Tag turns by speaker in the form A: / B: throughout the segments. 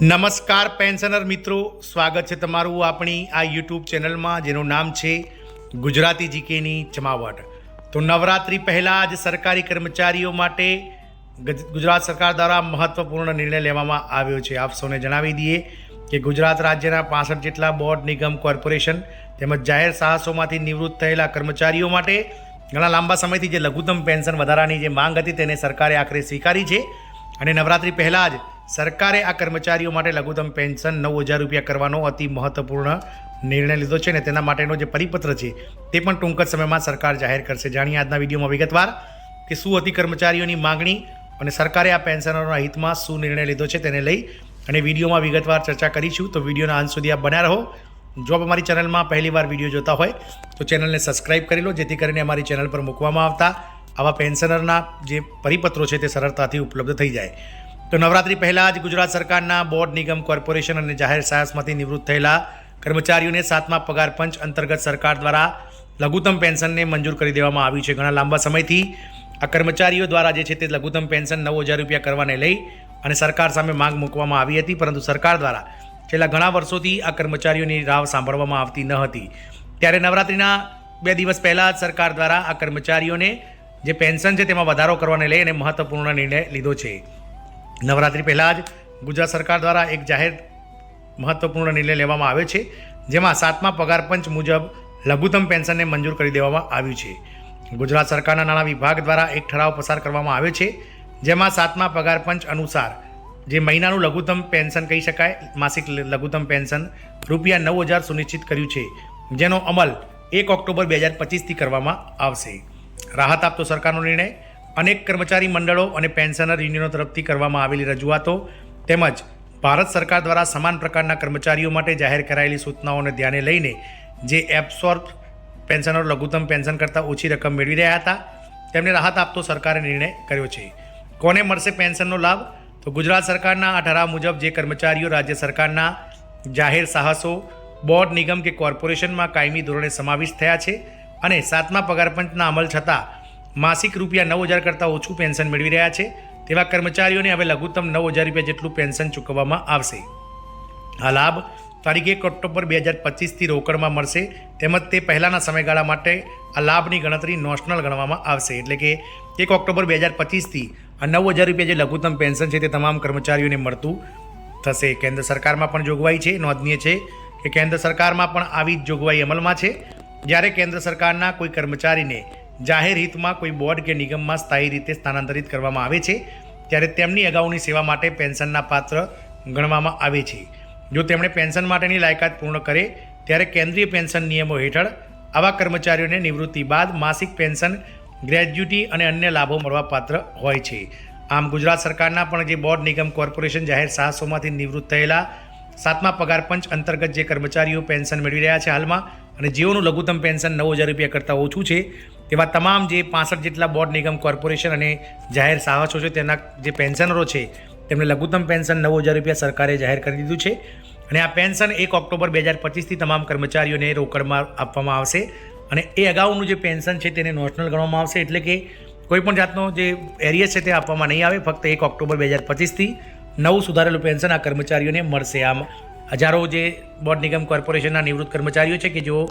A: નમસ્કાર પેન્શનર મિત્રો, સ્વાગત છે તમારું આપણી આ યુટ્યુબ ચેનલમાં જેનું નામ છે ગુજરાતી જીકેની જમાવટ। તો નવરાત્રિ પહેલાં જ સરકારી કર્મચારીઓ માટે ગુજરાત સરકાર દ્વારા મહત્વપૂર્ણ નિર્ણય લેવામાં આવ્યો છે। આપ સૌને જણાવી દઈએ કે ગુજરાત રાજ્યના 65 જેટલા બોર્ડ, નિગમ, કોર્પોરેશન તેમજ જાહેર સાહસોમાંથી નિવૃત્ત થયેલા કર્મચારીઓ માટે ઘણા લાંબા સમયથી જે લઘુત્તમ પેન્શન વધારાની જે માંગ હતી તેને સરકારે આખરે સ્વીકારી છે અને નવરાત્રિ પહેલાં જ સરકારે આ કર્મચારીઓ માટે લઘુત્તમ પેન્શન 9,000 રૂપિયા કરવાનો અતિ મહત્વપૂર્ણ નિર્ણય લીધો છે અને તેના માટેનો જે પરિપત્ર છે તે પણ ટૂંક જ સમયમાં સરકાર જાહેર કરશે। જાણીએ આજના વિડીયોમાં વિગતવાર કે શું હતી કર્મચારીઓની માંગણી અને સરકારે આ પેન્શનરોના હિતમાં શું નિર્ણય લીધો છે તેને લઈ અને વિડીયોમાં વિગતવાર ચર્ચા કરીશું। તો વિડીયોના અંત સુધી આપ બન્યા રહો। જો આપ અમારી ચેનલમાં પહેલીવાર વિડીયો જોતા હોય તો ચેનલને સબસ્ક્રાઈબ કરી લો, જેથી કરીને અમારી ચેનલ પર મૂકવામાં આવતા આવા પેન્શનરના જે પરિપત્રો છે તે સરળતાથી ઉપલબ્ધ થઈ જાય। તો નવરાત્રિ પહેલાં જ ગુજરાત સરકારના બોર્ડ, નિગમ, કોર્પોરેશન અને જાહેર સાહસમાંથી નિવૃત્ત થયેલા કર્મચારીઓને 7મા પગાર પંચ અંતર્ગત સરકાર દ્વારા લઘુત્તમ પેન્શનને મંજૂર કરી દેવામાં આવ્યું છે। ઘણા લાંબા સમયથી આ કર્મચારીઓ દ્વારા જે છે તે લઘુત્તમ પેન્શન 9,000 રૂપિયા કરવાને લઈ અને સરકાર સામે માંગ મૂકવામાં આવી હતી, પરંતુ સરકાર દ્વારા છેલ્લા ઘણા વર્ષોથી આ કર્મચારીઓની રાવ સાંભળવામાં આવતી ન હતી। ત્યારે નવરાત્રિના 2 દિવસ પહેલાં જ સરકાર દ્વારા આ કર્મચારીઓને જે પેન્શન છે તેમાં વધારો કરવાને લઈ અને મહત્વપૂર્ણ નિર્ણય લીધો છે। નવરાત્રિ પહેલાં જ ગુજરાત સરકાર દ્વારા એક જાહેર મહત્વપૂર્ણ નિર્ણય લેવામાં આવ્યો છે, જેમાં 7મા પગાર પંચ મુજબ લઘુત્તમ પેન્શનને મંજૂર કરી દેવામાં આવ્યું છે। ગુજરાત સરકારના નાણાં વિભાગ દ્વારા એક ઠરાવ પસાર કરવામાં આવ્યો છે, જેમાં 7મા પગાર પંચ અનુસાર જે મહિનાનું લઘુત્તમ પેન્શન કહી શકાય, માસિક લઘુત્તમ પેન્શન રૂપિયા 9,000 સુનિશ્ચિત કર્યું છે, જેનો અમલ 1 ઓક્ટોબર 2025થી કરવામાં આવશે। રાહત આપતો સરકારનો નિર્ણય અનેક કર્મચારી મંડળો અને પેન્શનર યુનિયનો તરફથી કરવામાં આવેલી રજૂઆતો તેમજ ભારત સરકાર દ્વારા સમાન પ્રકારના કર્મચારીઓ માટે જાહેર કરાયેલી સૂચનાઓને ધ્યાને લઈને જે એબ્સોર્બ પેન્શનરો લઘુત્તમ પેન્શન કરતાં ઓછી રકમ મેળવી રહ્યા હતા તેમને રાહત આપતો સરકારે નિર્ણય કર્યો છે। કોને મળશે પેન્શનનો લાભ? તો ગુજરાત સરકારના આ ઠરાવ મુજબ જે કર્મચારીઓ રાજ્ય સરકારના જાહેર સાહસો, બોર્ડ, નિગમ કે કોર્પોરેશનમાં કાયમી ધોરણે સમાવિષ્ટ થયા છે અને 7મા પગાર પંચના અમલ છતાં માસિક રૂપિયા 9,000 કરતાં ઓછું પેન્શન મેળવી રહ્યા છે તેવા કર્મચારીઓને હવે લઘુત્તમ 9,000 રૂપિયા જેટલું પેન્શન ચૂકવવામાં આવશે। આ લાભ તારીખ 1 ઓક્ટોબર 2025થી રોકડમાં મળશે, તેમજ તે પહેલાંના સમયગાળા માટે આ લાભની ગણતરી નોશનલ ગણવામાં આવશે। એટલે કે 1 ઓક્ટોબર 2025થી આ 9,000 રૂપિયા જે લઘુત્તમ પેન્શન છે તે તમામ કર્મચારીઓને મળતું થશે। કેન્દ્ર સરકારમાં પણ જોગવાઈ છે। નોંધનીય છે કે કેન્દ્ર સરકારમાં પણ આવી જ જોગવાઈ અમલમાં છે। જ્યારે કેન્દ્ર સરકારના કોઈ કર્મચારીને જાહેર હિતમાં કોઈ બોર્ડ કે નિગમમાં સ્થાયી રીતે સ્થાનાંતરિત કરવામાં આવે છે ત્યારે તેમની અગાઉની સેવા માટે પેન્શનના પાત્ર ગણવામાં આવે છે। જો તેમણે પેન્શન માટેની લાયકાત પૂર્ણ કરે ત્યારે કેન્દ્રીય પેન્શન નિયમો હેઠળ આવા કર્મચારીઓને નિવૃત્તિ બાદ માસિક પેન્શન, ગ્રેજ્યુટી અને અન્ય લાભો મળવાપાત્ર હોય છે। આમ ગુજરાત સરકારના પણ જે બોર્ડ, નિગમ, કોર્પોરેશન, જાહેર સાહસોમાંથી નિવૃત્ત થયેલા 7મા પગાર પંચ અંતર્ગત જે કર્મચારીઓ પેન્શન મેળવી રહ્યા છે હાલમાં અને જેઓનું લઘુત્તમ પેન્શન 9,000 રૂપિયા કરતાં ઓછું છે તેવા તમામ જે 65 જેટલા બોર્ડ, નિગમ, કોર્પોરેશન અને જાહેર સાહસો છે તેના જે પેન્શનરો છે તેમને લઘુત્તમ પેન્શન 9,000 રૂપિયા સરકારે જાહેર કરી દીધું છે અને આ પેન્શન 1 ઓક્ટોબર 2025થી તમામ કર્મચારીઓને રોકડમાં આપવામાં આવશે અને એ અગાઉનું જે પેન્શન છે તેને નોશનલ ગણવામાં આવશે। એટલે કે કોઈપણ જાતનો જે એરિયસ છે તે આપવામાં નહીં આવે, ફક્ત 1 ઓક્ટોબર 2025થી નવું સુધારેલું પેન્શન આ કર્મચારીઓને મળશે। આમ હજારો જે બોર્ડ, નિગમ, કોર્પોરેશનના નિવૃત્ત કર્મચારીઓ છે કે જેઓ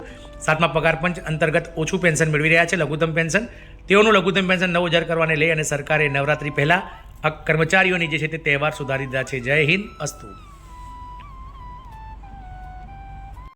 A: 7મા પગાર પંચ અંતર્ગત ઓછું પેન્શન મેળવી રહ્યા છે, લઘુત્તમ પેન્શન, તેઓનું લઘુત્તમ પેન્શન 9,000 કરવાને લઈ અને સરકારે નવરાત્રિ પહેલાં આ કર્મચારીઓની જે છે તે તહેવાર સુધારી દીધા છે। જય હિન્દ, અસ્તુ।